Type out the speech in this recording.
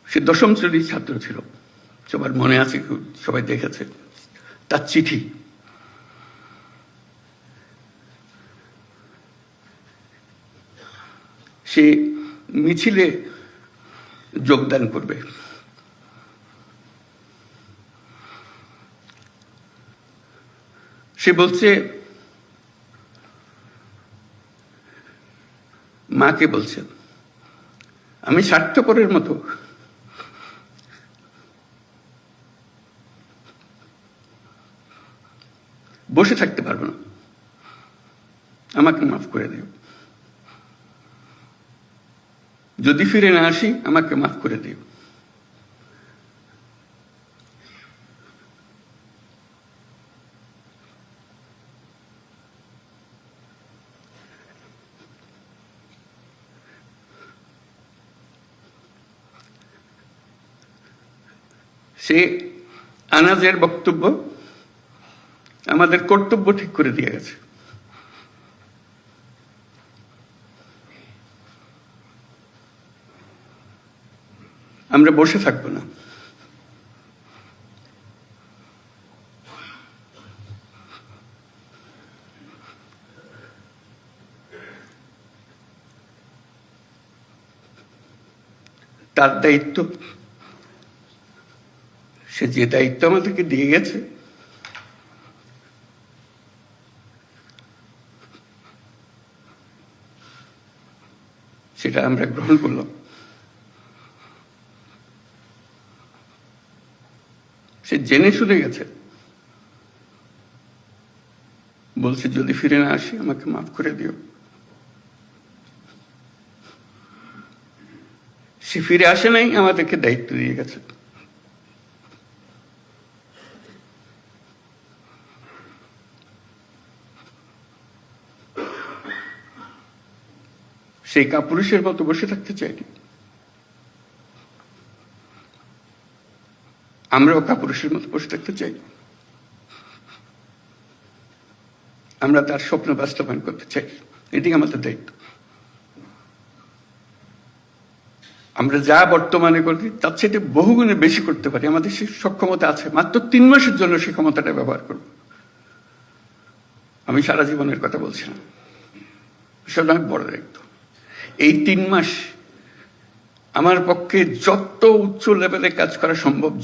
সে দশম শ্রেণীর ছাত্র ছিল, সবার মনে আছে, সবাই দেখেছে তার চিঠি। সে মিছিলে যোগদান করবে। সে বলছে, মাকে বলছে, আমি স্বার্থপরের মতো বসে থাকতে পারবো না, আমাকে মাফ করে দিও, যদি ফিরে না আসি আমাকে মাফ করে দিও। সে আনাজের বক্তব্য আমাদের কর্তব্য ঠিক করে দিয়ে গেছে। আমরা বসে থাকবো না। তার দায়িত্ব, সে যে দায়িত্ব আমাদেরকে দিয়ে গেছে, সেটা আমরা গ্রহণ করলাম। সে জেনে শুনে গেছে, বলছে যদি ফিরে না আসি আমাকে মাফ করে দিও। সে ফিরে আসে নাই, আমাদেরকে দায়িত্ব দিয়ে গেছে। সেই কাপুরুষের মতো বসে থাকতে চাইনি। আমরাও কাপুরুষের মতো বসে থাকতে চাই। আমরা তার স্বপ্ন বাস্তবায়ন করতে চাই, এটি আমাদের দায়িত্ব। আমরা যা বর্তমানে করি তার চেয়ে বহুগুণে বেশি করতে পারি, আমাদের সে সক্ষমতা আছে। মাত্র 3 মাসের জন্য সেই ক্ষমতাটা ব্যবহার করব। আমি সারা জীবনের কথা বলছি না, সেটা অনেক বড় দায়িত্ব। এই 3 মাস আমার পক্ষে যত উচ্চ লেভেলে কাজ করা সম্ভব,